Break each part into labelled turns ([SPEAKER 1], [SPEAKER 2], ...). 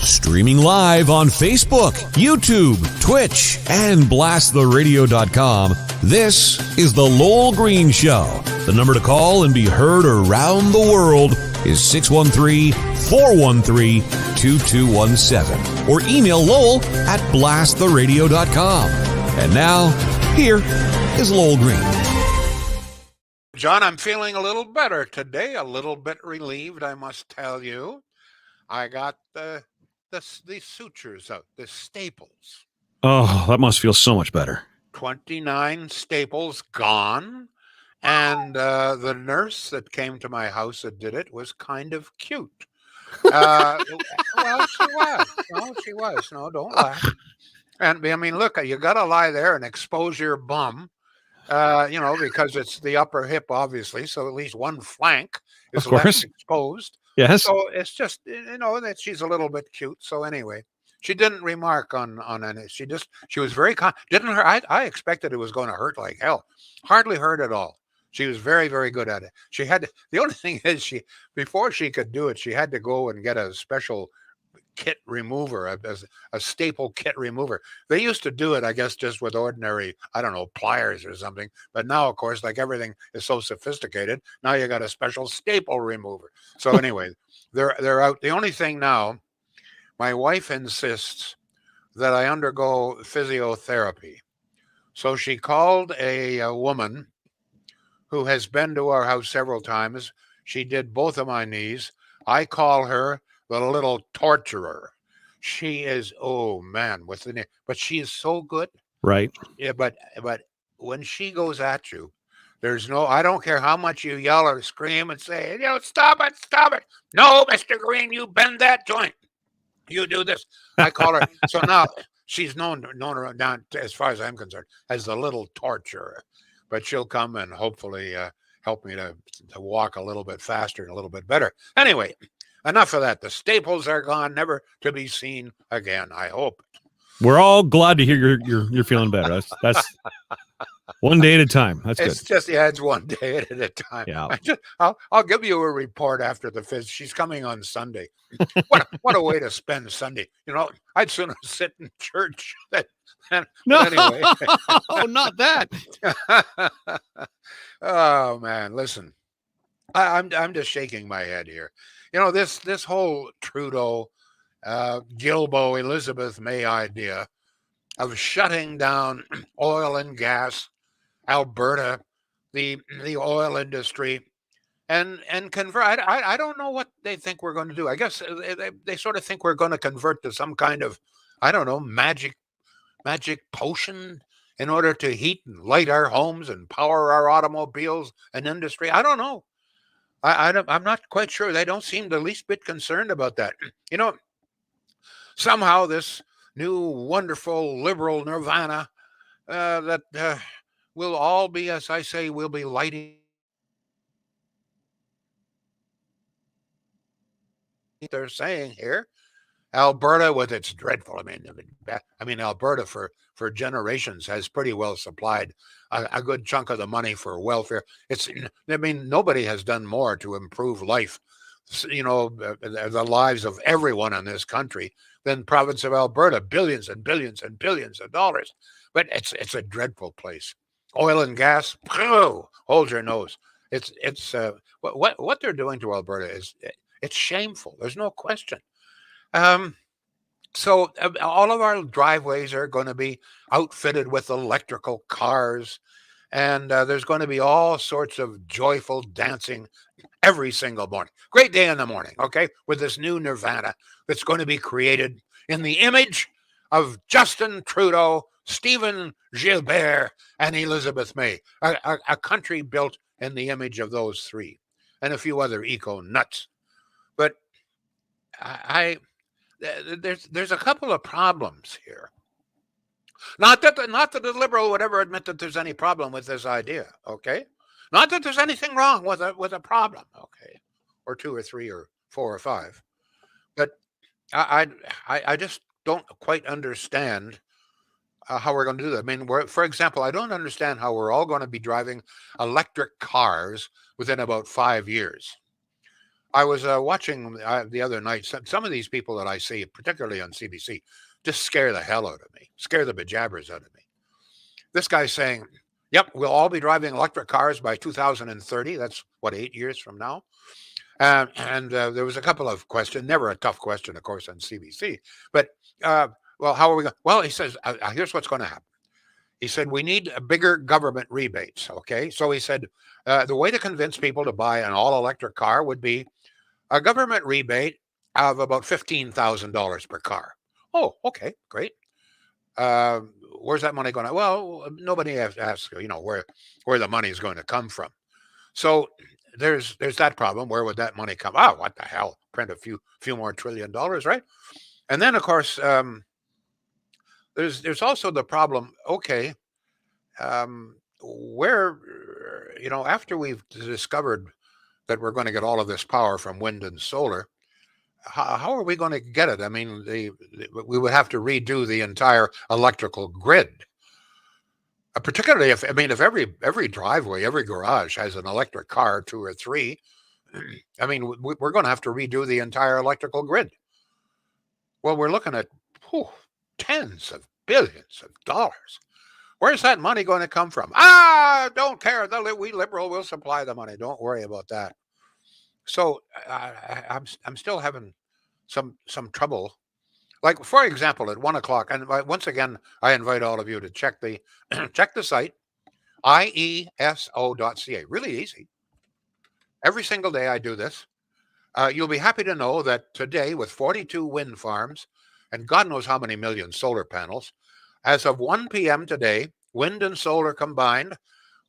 [SPEAKER 1] Streaming live on Facebook, YouTube, Twitch, and blasttheradio.com, this is The Lowell Green Show. The number to call and be heard around the world is 613-413-2217. Or email Lowell at blasttheradio.com. And now, here is Lowell Green.
[SPEAKER 2] John, I'm feeling a little better today, a little bit relieved, I must tell you. I got these sutures out, the staples.
[SPEAKER 3] Oh, that must feel so much better.
[SPEAKER 2] 29 staples gone. And the nurse that came to my house that did it was kind of cute. Well, she was. No, she was. No, don't laugh. And I mean, look, you got to lie there and expose your bum, because it's the upper hip, obviously. So at least one flank is left exposed.
[SPEAKER 3] Yes.
[SPEAKER 2] So it's just, that she's a little bit cute. So anyway, she didn't remark on any. She was very didn't hurt. I expected it was going to hurt like hell. Hardly hurt at all. She was very, very good at it. The only thing is before she could do it, she had to go and get a special kit remover, a staple kit remover. They used to do it, I guess, just with ordinary, I don't know, pliers or something. But now, of course, like everything is so sophisticated, now you got a special staple remover. So anyway, they're out. The only thing now, my wife insists that I undergo physiotherapy. So she called a woman who has been to our house several times. She did both of my knees. I call her the little torturer. She is, oh man, but she is so good.
[SPEAKER 3] Right.
[SPEAKER 2] Yeah, but when she goes at you, I don't care how much you yell or scream and say, stop it. No, Mr. Green, you bend that joint. You do this. I call her. So now she's known around down, as far as I'm concerned, as the little torturer. But she'll come and hopefully help me to walk a little bit faster and a little bit better. Anyway, enough of that. The staples are gone, never to be seen again, I hope.
[SPEAKER 3] We're all glad to hear you're feeling better. That's one day at a time. That's
[SPEAKER 2] it's
[SPEAKER 3] good.
[SPEAKER 2] It's one day at a time.
[SPEAKER 3] Yeah.
[SPEAKER 2] I'll give you a report after the fifth. She's coming on Sunday. What a way to spend Sunday. I'd sooner sit in church than
[SPEAKER 3] no,
[SPEAKER 2] anyway.
[SPEAKER 3] Oh, not that.
[SPEAKER 2] Oh man, listen. I'm just shaking my head here. This whole Trudeau, Gilbo, Elizabeth May idea of shutting down oil and gas, Alberta, the oil industry, and convert. I don't know what they think we're going to do. I guess they sort of think we're going to convert to some kind of, I don't know, magic potion in order to heat and light our homes and power our automobiles and industry. I don't know. I'm not quite sure. They don't seem the least bit concerned about that. Somehow this new wonderful liberal nirvana that will all be, as I say, will be lighting. They're saying here, Alberta with its dreadful. I mean, Alberta for generations has pretty well supplied a good chunk of the money for welfare. Nobody has done more to improve life, the lives of everyone in this country than province of Alberta. Billions and billions and billions of dollars. But it's a dreadful place. Oil and gas, hold your nose. It's what they're doing to Alberta it's shameful. There's no question. So all of our driveways are going to be outfitted with electrical cars, and there's going to be all sorts of joyful dancing every single morning. Great day in the morning, okay, with this new nirvana that's going to be created in the image of Justin Trudeau, Stephen Gilbert, and Elizabeth May, a country built in the image of those three, and a few other eco nuts. But there's a couple of problems here. Not that the liberal would ever admit that there's any problem with this idea, okay? Not that there's anything wrong with a problem, okay, or two or three or four or five, but I just don't quite understand how we're going to do that. I mean, for example, I don't understand how we're all going to be driving electric cars within about 5 years. I was watching the other night. Some of these people that I see, particularly on CBC, just scare the hell out of me, scare the bejabbers out of me. This guy's saying, "Yep, we'll all be driving electric cars by 2030. That's what, 8 years from now." And there was a couple of questions, never a tough question, of course, on CBC. But well, how are we going? Well, he says, here's what's going to happen. He said, we need a bigger government rebates. Okay. So he said, the way to convince people to buy an all electric car would be a government rebate of about $15,000 per car. Oh, okay, great. Uh, where's that money going to? Well, nobody has to ask, where the money is going to come from. So there's that problem. Where would that money come? Oh, what the hell? Print a few more $1 trillion, right? And then, of course, there's also the problem. Okay, where after we've discovered that we're going to get all of this power from wind and solar, how are we going to get it? I mean, we would have to redo the entire electrical grid. Particularly if every driveway, every garage has an electric car, two or three. I mean, we're going to have to redo the entire electrical grid. Well, we're looking at tens of billions of dollars. Where's that money going to come from? Don't care. We Liberal will supply the money. Don't worry about that. So I'm still having some trouble. Like, for example, at 1 o'clock, and once again, I invite all of you to check the check the site, ieso.ca. Really easy. Every single day I do this. You'll be happy to know that today, with 42 wind farms and God knows how many million solar panels, as of 1 p.m. today, wind and solar combined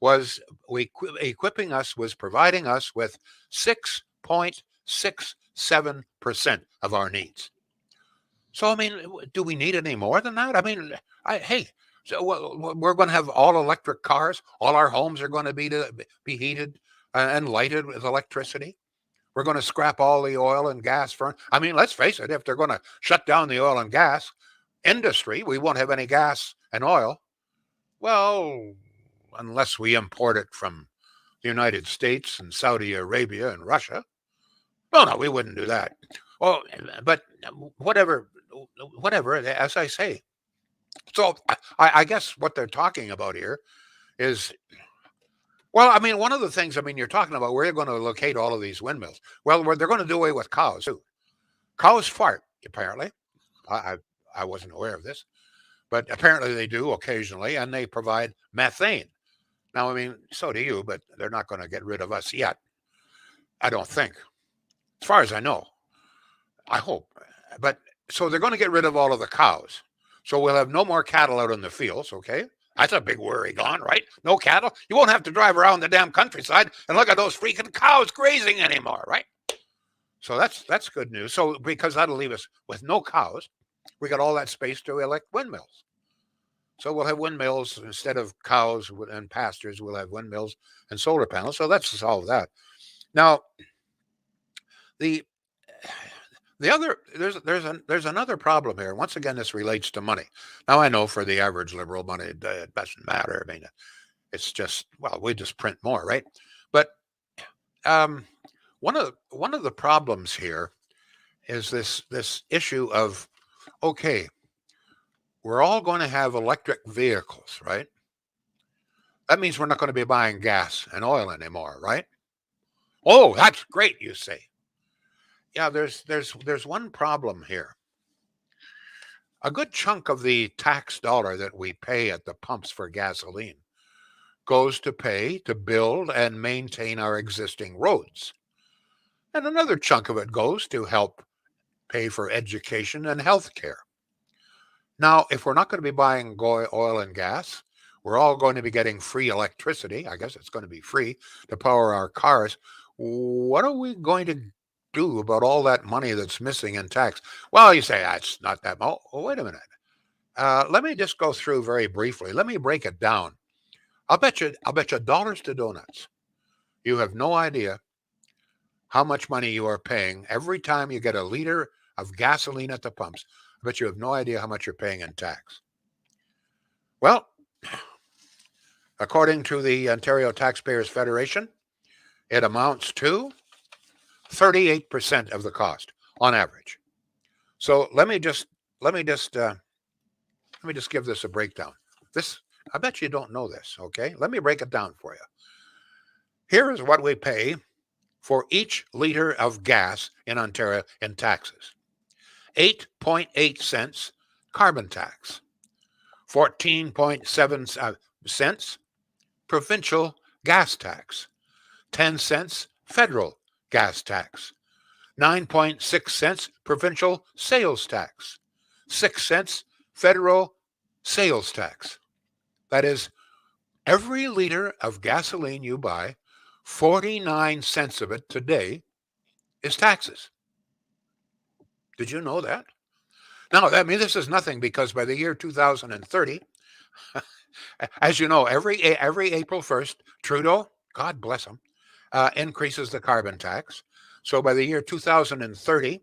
[SPEAKER 2] was providing us with 6.67% of our needs. So, I mean, do we need any more than that? I mean, so we're going to have all electric cars. All our homes are going to be heated and lighted with electricity. We're going to scrap all the oil and gas. I mean, let's face it, if they're going to shut down the oil and gas industry, we won't have any gas and oil. Well, unless we import it from the United States and Saudi Arabia and Russia. Well, no, we wouldn't do that. Well, but whatever, as I say. So I guess what they're talking about here is, well, I mean, one of the things, you're talking about where you're going to locate all of these windmills. Well, they're going to do away with cows too. Cows fart, apparently. I wasn't aware of this, but apparently they do occasionally, and they provide methane. Now, I mean, so do you, but they're not going to get rid of us yet. I don't think. As far as I know. I hope. But so they're going to get rid of all of the cows. So we'll have no more cattle out in the fields, okay? That's a big worry gone, right? No cattle. You won't have to drive around the damn countryside and look at those freaking cows grazing anymore, right? So that's good news. So because that'll leave us with no cows, we got all that space to elect windmills. So we'll have windmills instead of cows and pastures. We'll have windmills and solar panels. So that's solve that. Now, there's another problem here. Once again, this relates to money. Now, I know for the average Liberal, money it doesn't matter. I mean, it's just, well, we just print more, right? But one of the problems here is this issue of, okay, we're all going to have electric vehicles, right? That means we're not going to be buying gas and oil anymore, right? Oh, that's great, you say. Yeah, there's one problem here. A good chunk of the tax dollar that we pay at the pumps for gasoline goes to pay to build and maintain our existing roads. And another chunk of it goes to help pay for education and health care. Now, if we're not going to be buying oil and gas, we're all going to be getting free electricity. I guess it's going to be free to power our cars. What are we going to do about all that money that's missing in tax? Well, you say that's not that much. Oh, wait a minute. Let me just go through very briefly. Let me break it down. I'll bet you dollars to donuts. You have no idea how much money you are paying every time you get a liter of gasoline at the pumps. I bet you have no idea how much you're paying in tax. Well, according to the Ontario Taxpayers Federation, it amounts to 38% of the cost on average. So let me just give this a breakdown. This, I bet you don't know this, okay? Let me break it down for you. Here is what we pay for each liter of gas in Ontario in taxes. 8.8 cents carbon tax, 14.7 cents provincial gas tax, 10 cents federal gas tax, 9.6 cents provincial sales tax, 6 cents federal sales tax. That is, every liter of gasoline you buy, 49 cents of it today is taxes. Did you know that? Now, this is nothing, because by the year 2030, as you know, every April 1st, Trudeau, God bless him, increases the carbon tax. So by the year 2030,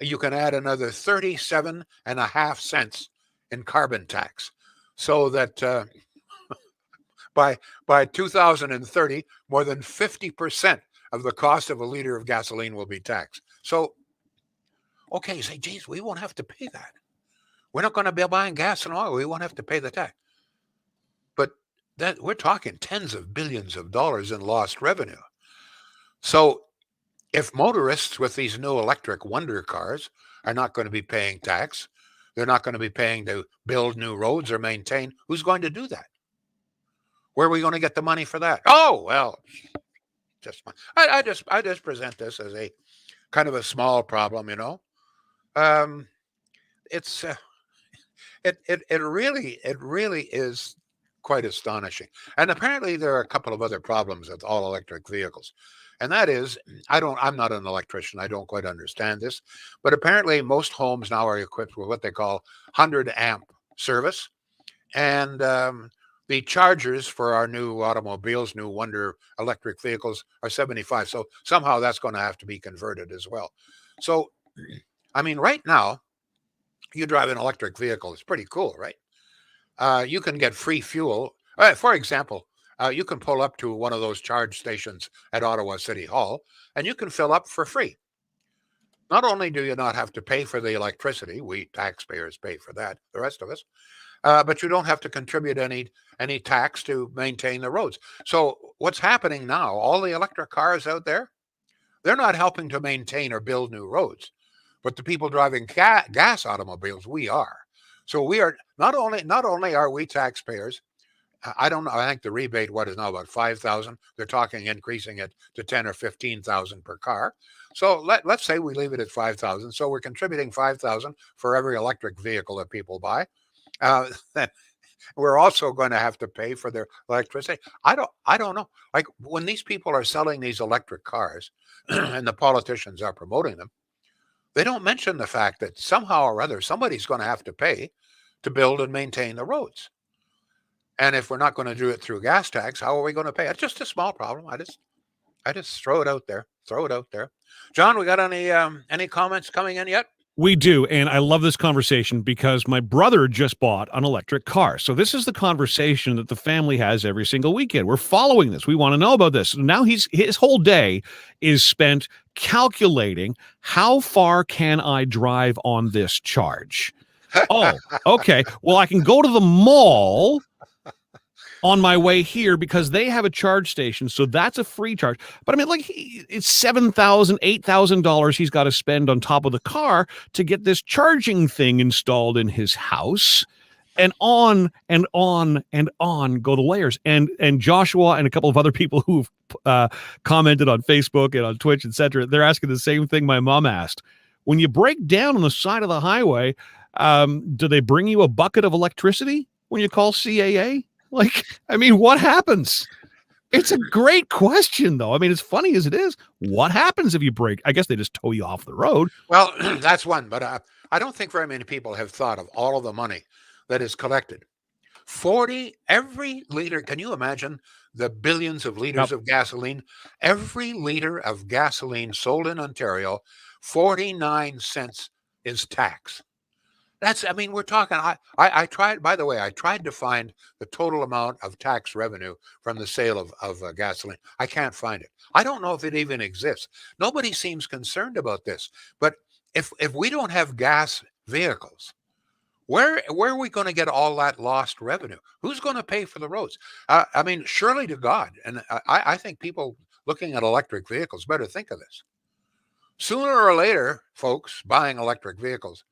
[SPEAKER 2] you can add another 37.5 cents in carbon tax. So that by 2030, more than 50% of the cost of a liter of gasoline will be taxed. So, okay, you say, geez, we won't have to pay that. We're not going to be buying gas and oil. We won't have to pay the tax. But that, we're talking tens of billions of dollars in lost revenue. So if motorists with these new electric wonder cars are not going to be paying tax, they're not going to be paying to build new roads or maintain, who's going to do that? Where are we going to get the money for that? Oh, well, I just present this as a kind of a small problem, you know. It's it really is quite astonishing. And apparently there are a couple of other problems with all electric vehicles. And that is, I'm not an electrician. I don't quite understand this, but apparently most homes now are equipped with what they call 100 amp service. And the chargers for our new automobiles, new Wonder electric vehicles, are 75. So somehow that's going to have to be converted as well. So, right now, you drive an electric vehicle. It's pretty cool, right? You can get free fuel. For example, you can pull up to one of those charge stations at Ottawa City Hall, and you can fill up for free. Not only do you not have to pay for the electricity, we taxpayers pay for that, the rest of us, but you don't have to contribute any tax to maintain the roads. So what's happening now, all the electric cars out there, they're not helping to maintain or build new roads, but the people driving gas automobiles, we are. So we are not only are we taxpayers. I don't know. I think the rebate, what is now about 5,000. They're talking increasing it to 10 or 15,000 per car. So let's say we leave it at 5,000. So we're contributing 5,000 for every electric vehicle that people buy. Then we're also going to have to pay for their electricity. I don't know. Like, when these people are selling these electric cars, and the politicians are promoting them, they don't mention the fact that somehow or other somebody's going to have to pay to build and maintain the roads. And if we're not going to do it through gas tax, how are we going to pay? It's just a small problem. I just throw it out there. John, we got any comments coming in yet?
[SPEAKER 3] We do, and I love this conversation because my brother just bought an electric car. So this is the conversation that the family has every single weekend. We're following this. We want to know about this. Now his whole day is spent calculating, how far can I drive on this charge? Oh, okay. Well, I can go to the mall on my way here because they have a charge station, so that's a free charge. But it's $7,000, $8,000 he's got to spend on top of the car to get this charging thing installed in his house, and on and on and on go the layers. And Joshua and a couple of other people who've commented on Facebook and on Twitch, etc., they're asking the same thing my mom asked. When you break down on the side of the highway, do they bring you a bucket of electricity when you call CAA? What happens? It's a great question, though. As funny as it is, what happens if you break? I guess they just tow you off the road.
[SPEAKER 2] Well, that's one, but I don't think very many people have thought of all of the money that is collected. 40 every liter. Can you imagine the billions of liters of gasoline? Every liter of gasoline sold in Ontario, 49 cents is tax. I mean, we're talking. I tried. By the way, I tried to find the total amount of tax revenue from the sale of gasoline. I can't find it. I don't know if it even exists. Nobody seems concerned about this. But if we don't have gas vehicles, where are we going to get all that lost revenue? Who's going to pay for the roads? I mean, surely to God, and I think people looking at electric vehicles better think of this. Sooner or later, folks buying electric vehicles,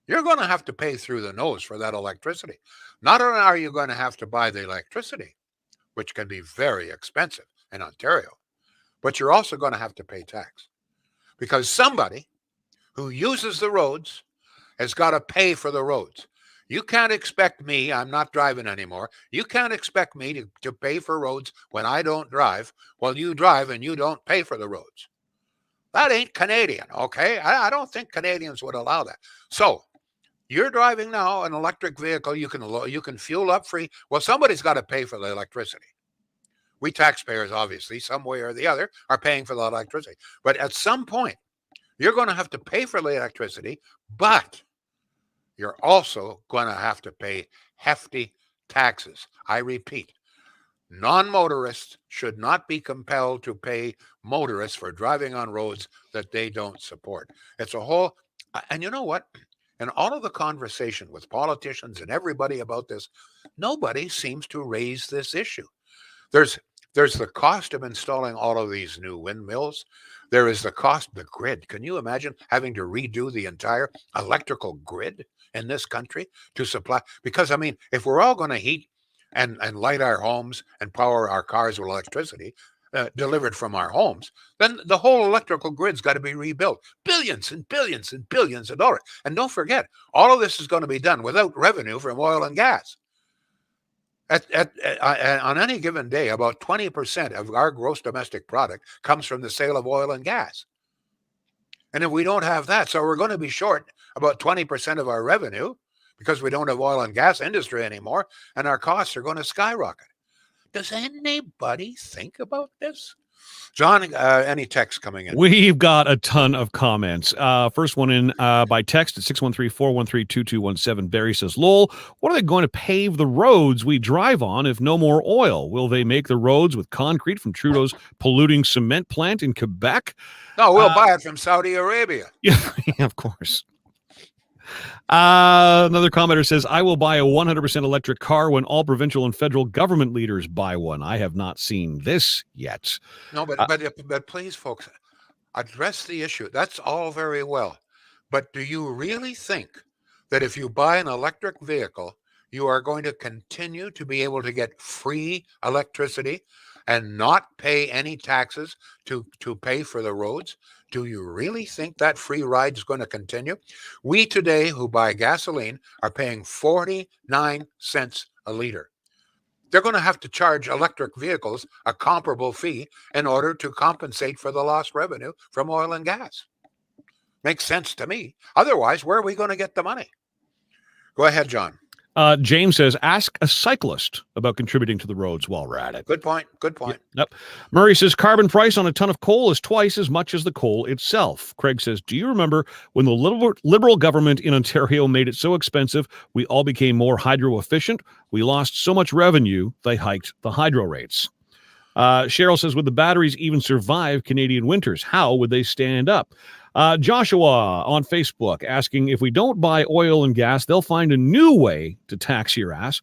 [SPEAKER 2] you're going to have to pay through the nose for that electricity. Not only are you going to have to buy the electricity, which can be very expensive in Ontario, but you're also going to have to pay tax because somebody who uses the roads has got to pay for the roads. You can't expect me, I'm not driving anymore. You can't expect me to pay for roads when I don't drive, while you drive and you don't pay for the roads. That ain't Canadian, okay? I don't think Canadians would allow that. So you're driving now an electric vehicle. You can fuel up free. Well, somebody's got to pay for the electricity. We taxpayers, obviously, some way or the other, are paying for the electricity. But at some point, you're going to have to pay for the electricity, but you're also going to have to pay hefty taxes. I repeat, non-motorists should not be compelled to pay motorists for driving on roads that they don't support. It's a whole, and you know what? And all of the conversation with politicians and everybody about this, nobody seems to raise this issue. There's there's the cost of installing all of these new windmills. There is the cost of the grid. Can you imagine having to redo the entire electrical grid in this country to supply? Because I mean, if we're all going to heat and light our homes and power our cars with electricity, delivered from our homes, then the whole electrical grid's got to be rebuilt. Billions and billions and billions of dollars. And don't forget, all of this is going to be done without revenue from oil and gas. On any given day, about 20% of our gross domestic product comes from the sale of oil and gas. And if we don't have that, so we're going to be short about 20% of our revenue because we don't have oil and gas industry anymore, and our costs are going to skyrocket. Does anybody think about this? John, any text coming in?
[SPEAKER 3] We've got a ton of comments. First one in by text at 613-413-2217. Barry says, Lowell, what are they going to pave the roads we drive on if no more oil? Will they make the roads with concrete from Trudeau's polluting cement plant in Quebec?
[SPEAKER 2] No, we'll buy it from Saudi Arabia.
[SPEAKER 3] Yeah, of course. Another commenter says, I will buy a 100% electric car when all provincial and federal government leaders buy one. I have not seen this yet.
[SPEAKER 2] No, but please, folks, address the issue. That's all very well. But do you really think that if you buy an electric vehicle, you are going to continue to be able to get free electricity and not pay any taxes to pay for the roads? Do you really think that free ride is going to continue? We today who buy gasoline are paying 49 cents a liter. They're going to have to charge electric vehicles a comparable fee in order to compensate for the lost revenue from oil and gas. Makes sense to me. Otherwise, where are we going to get the money? Go ahead, John.
[SPEAKER 3] James says, ask a cyclist about contributing to the roads while we're at it.
[SPEAKER 2] Good point. Good point.
[SPEAKER 3] Yep. Murray says, carbon price on a ton of coal is twice as much as the coal itself. Craig says, do you remember when the Liberal government in Ontario made it so expensive we all became more hydro efficient? We lost so much revenue, they hiked the hydro rates. Cheryl says, would the batteries even survive Canadian winters? How would they stand up? Joshua on Facebook asking, if we don't buy oil and gas, they'll find a new way to tax your ass.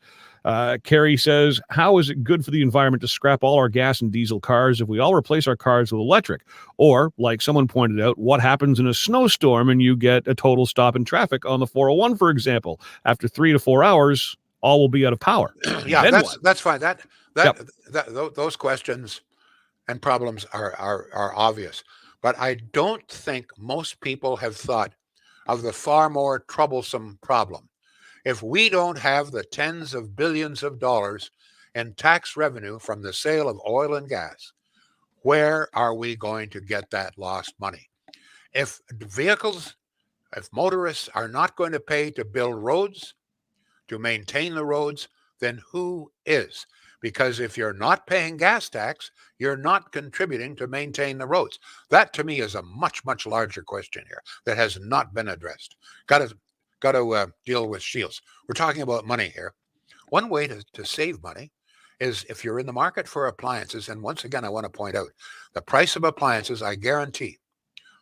[SPEAKER 3] Carrie says, how is it good for the environment to scrap all our gas and diesel cars if we all replace our cars with electric? Or, like someone pointed out, what happens in a snowstorm and you get a total stop in traffic on the 401, for example? After 3 to 4 hours, all will be out of power.
[SPEAKER 2] Yeah, that's fine. Those questions and problems are obvious. But I don't think most people have thought of the far more troublesome problem. If we don't have the tens of billions of dollars in tax revenue from the sale of oil and gas, where are we going to get that lost money? If motorists are not going to pay to build roads, to maintain the roads, then who is? Because if you're not paying gas tax, you're not contributing to maintain the roads. That to me is a much, much larger question here that has not been addressed. Got deal with Shields. We're talking about money here. One way to save money is if you're in the market for appliances, and once again, I want to point out the price of appliances, I guarantee,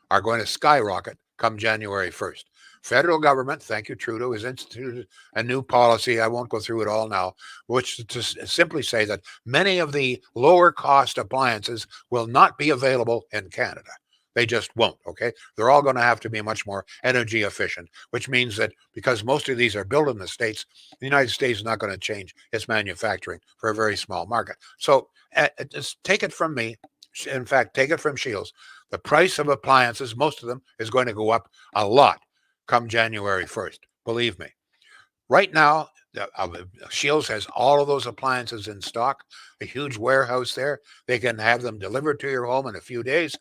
[SPEAKER 2] are going to skyrocket come January 1st. Federal government, thank you, Trudeau, has instituted a new policy. I won't go through it all now, which to simply say that many of the lower cost appliances will not be available in Canada. They just won't, okay? They're all going to have to be much more energy efficient, which means that because most of these are built in the States, the United States is not going to change its manufacturing for a very small market. So just take it from me. In fact, take it from Shields. The price of appliances, most of them, is going to go up a lot come January 1st. Believe me. Right now, Shields has all of those appliances in stock, a huge warehouse there. They can have them delivered to your home in a few days,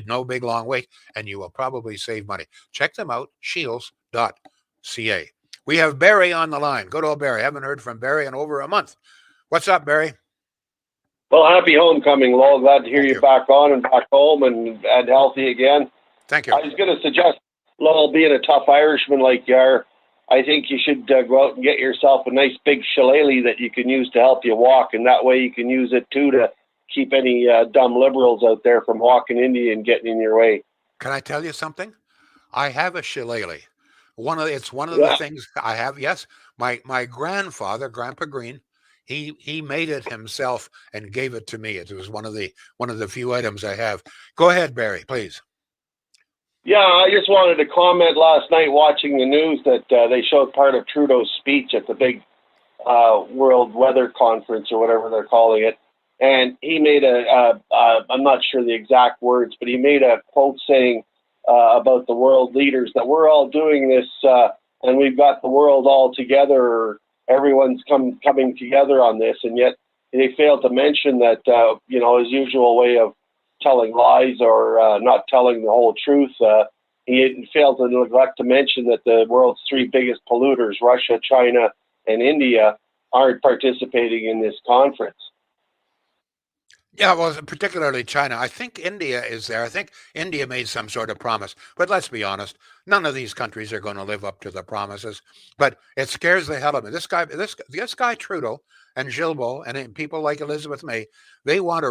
[SPEAKER 2] no big long wait, and you will probably save money. Check them out, shields.ca. We have Barry on the line. Good old Barry. Haven't heard from Barry in over a month. What's up, Barry?
[SPEAKER 4] Well, happy homecoming, Lowell. Glad to hear
[SPEAKER 2] Thank
[SPEAKER 4] you
[SPEAKER 2] you.
[SPEAKER 4] back on and back home and healthy again.
[SPEAKER 2] Thank you.
[SPEAKER 4] I was going to suggest, Lowell, being a tough Irishman like you are, I think you should go out and get yourself a nice big shillelagh that you can use to help you walk, and that way you can use it too to keep any dumb liberals out there from walking into you and getting in your way.
[SPEAKER 2] Can I tell you something? I have a shillelagh. It's one of the things I have. Yes, my grandfather, Grandpa Green, he made it himself and gave it to me. It was one of the few items I have. Go ahead, Barry, please.
[SPEAKER 4] Yeah, I just wanted to comment last night watching the news that they showed part of Trudeau's speech at the big World Weather Conference or whatever they're calling it. And he made I'm not sure the exact words, but he made a quote saying about the world leaders that we're all doing this and we've got the world all together. Everyone's coming together on this. And yet they failed to mention that, his usual way of telling lies or not telling the whole truth. He failed to neglect to mention that the world's three biggest polluters, Russia, China, and India, aren't participating in this conference.
[SPEAKER 2] Yeah, well, particularly China. I think India is there. I think India made some sort of promise. But let's be honest, none of these countries are going to live up to the promises. But it scares the hell out of me. This guy Trudeau and Gilbo and people like Elizabeth May, they want to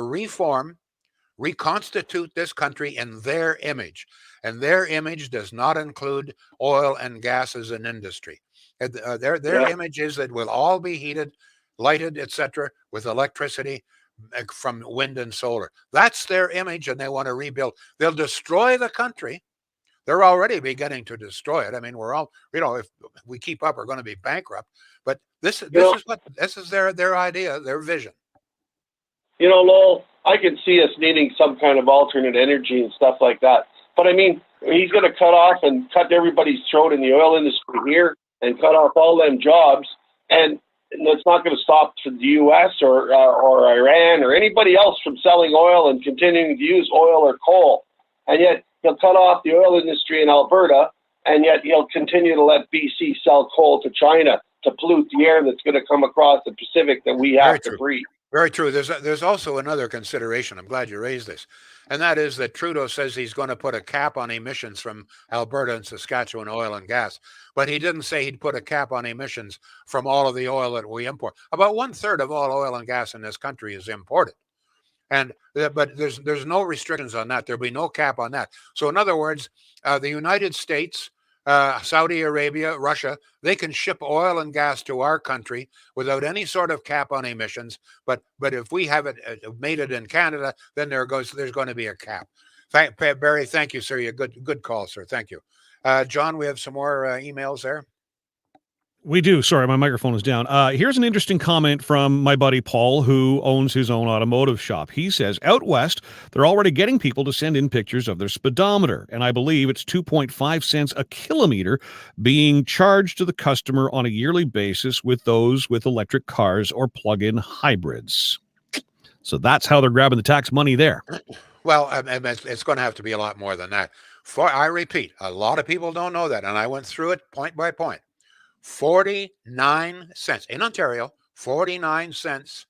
[SPEAKER 2] reconstitute this country in their image. And their image does not include oil and gas as an industry. Their image is that we'll all be heated, lighted, etc., with electricity from wind and solar. That's their image, and they want to rebuild. They'll destroy the country. They're already beginning to destroy it. I mean, we're all, if we keep up, we're going to be bankrupt. But this is their idea, their vision.
[SPEAKER 4] Lowell, I can see us needing some kind of alternate energy and stuff like that. But I mean, he's going to cut everybody's throat in the oil industry here and cut off all them jobs. And it's not going to stop the U.S. or Iran or anybody else from selling oil and continuing to use oil or coal. And yet he'll cut off the oil industry in Alberta, and yet he'll continue to let BC sell coal to China to pollute the air that's going to come across the Pacific that we have to breathe.
[SPEAKER 2] Very true. There's also another consideration. I'm glad you raised this. And that is that Trudeau says he's going to put a cap on emissions from Alberta and Saskatchewan oil and gas. But he didn't say he'd put a cap on emissions from all of the oil that we import. About 1/3 of all oil and gas in this country is imported. But there's no restrictions on that. There'll be no cap on that. So in other words, the United States, Saudi Arabia, Russia, they can ship oil and gas to our country without any sort of cap on emissions. But if we have it made it in Canada, then there's going to be a cap. Barry, thank you, sir. Good call, sir. Thank you. John, we have some more emails there.
[SPEAKER 3] We do. Sorry, my microphone is down. Here's an interesting comment from my buddy Paul, who owns his own automotive shop. He says, out west, they're already getting people to send in pictures of their speedometer, and I believe it's 2.5 cents a kilometer being charged to the customer on a yearly basis with those with electric cars or plug-in hybrids. So that's how they're grabbing the tax money there.
[SPEAKER 2] Well, it's going to have to be a lot more than that. I repeat, a lot of people don't know that, and I went through it point by point. 49 cents in Ontario, 49 cents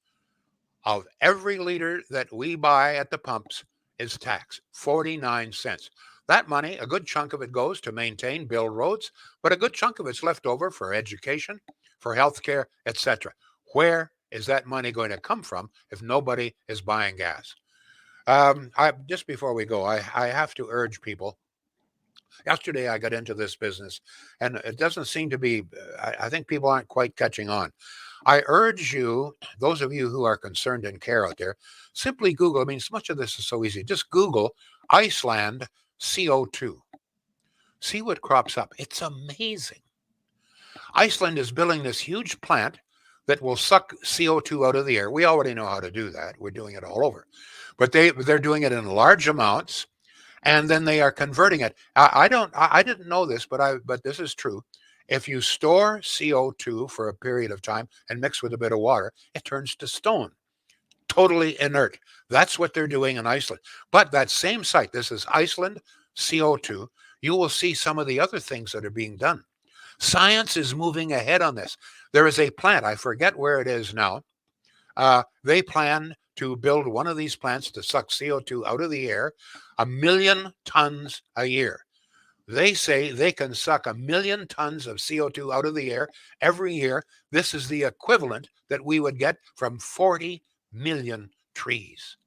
[SPEAKER 2] of every liter that we buy at the pumps is tax. 49 cents. That money, a good chunk of it goes to maintain, build roads, but a good chunk of it's left over for education, for healthcare, etc. Where is that money going to come from if nobody is buying gas? Just before we go, I have to urge people. Yesterday, I got into this business, and it doesn't seem to be, I think people aren't quite catching on. I urge you, those of you who are concerned and care out there, simply Google. I mean, so much of this is so easy. Just Google Iceland CO2. See what crops up. It's amazing. Iceland is building this huge plant that will suck CO2 out of the air. We already know how to do that. We're doing it all over. But they're doing it in large amounts, and then they are converting it. I didn't know this, but this is true. If you store CO2 for a period of time and mix with a bit of water, it turns to stone, totally inert. That's what they're doing in Iceland. But that same site, this is Iceland CO2, you will see some of the other things that are being done. Science is moving ahead on this. There is a plant, I forget where it is now. They plan to build one of these plants to suck CO2 out of the air, 1 million tons a year. They say they can suck 1 million tons of CO2 out of the air every year. This is the equivalent that we would get from 40 million trees.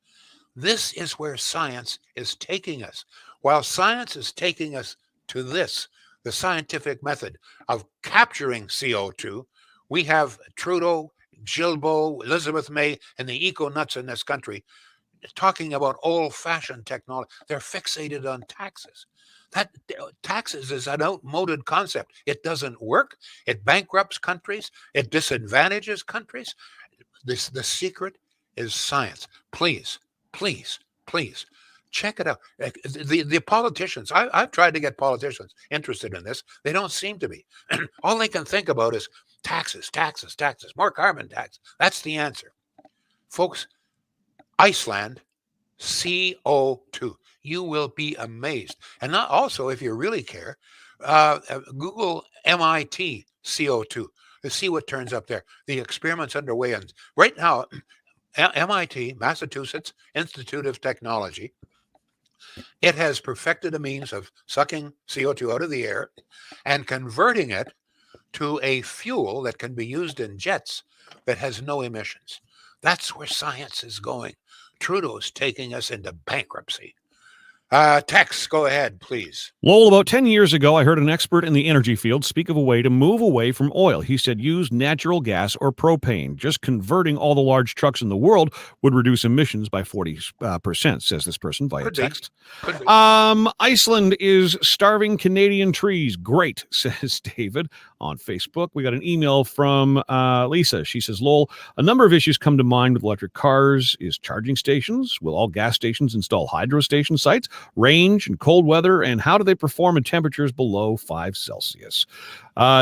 [SPEAKER 2] This is where science is taking us. While science is taking us to this, the scientific method of capturing CO2, we have Trudeau, Gilbo, Elizabeth May, and the eco-nuts in this country talking about old-fashioned technology. They're fixated on taxes. That taxes is an outmoded concept. It doesn't work. It bankrupts countries. It disadvantages countries. The secret is science. Please, please, please, check it out. The politicians, I've tried to get politicians interested in this. They don't seem to be. All they can think about is taxes, taxes, taxes, more carbon tax. That's the answer. Folks, Iceland, CO2. You will be amazed. And not also, if you really care, Google MIT CO2 to see what turns up there. The experiment's underway. And right now, MIT, Massachusetts Institute of Technology, it has perfected a means of sucking CO2 out of the air and converting it to a fuel that can be used in jets that has no emissions. That's where science is going. Trudeau's taking us into bankruptcy. Tex, go ahead, please.
[SPEAKER 3] Lowell, about 10 years ago, I heard an expert in the energy field speak of a way to move away from oil. He said use natural gas or propane. Just converting all the large trucks in the world would reduce emissions by 40%, says this person via text. Iceland is starving Canadian trees. Great, says David on Facebook. We got an email from Lisa. She says, Lowell, a number of issues come to mind with electric cars is charging stations. Will all gas stations install hydro station sites? Range and cold weather, and how do they perform in temperatures below 5 Celsius?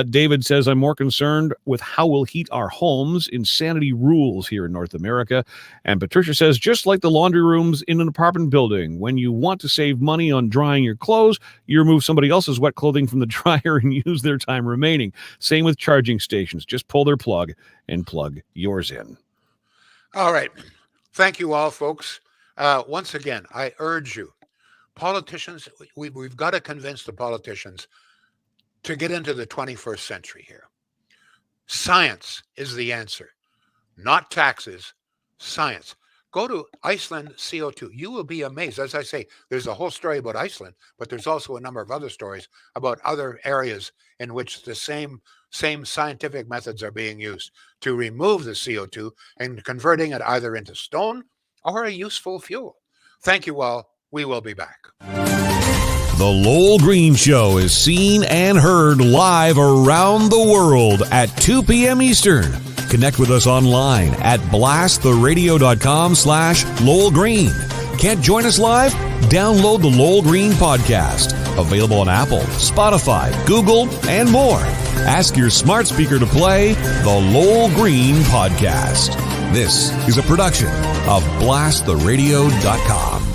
[SPEAKER 3] David says, I'm more concerned with how we'll heat our homes. Insanity rules here in North America. And Patricia says, just like the laundry rooms in an apartment building, when you want to save money on drying your clothes, you remove somebody else's wet clothing from the dryer and use their time remaining. Same with charging stations. Just pull their plug and plug yours in.
[SPEAKER 2] All right. Thank you all, folks. Once again, I urge you, politicians, we've got to convince the politicians to get into the 21st century here. Science is the answer, not taxes, science. Go to Iceland CO2. You will be amazed. As I say, there's a whole story about Iceland, but there's also a number of other stories about other areas in which the same scientific methods are being used to remove the CO2 and converting it either into stone or a useful fuel. Thank you all. We will be back.
[SPEAKER 1] The Lowell Green Show is seen and heard live around the world at 2 p.m. Eastern. Connect with us online at blasttheradio.com/Lowell Green. Can't join us live? Download the Lowell Green podcast. Available on Apple, Spotify, Google, and more. Ask your smart speaker to play the Lowell Green podcast. This is a production of blasttheradio.com.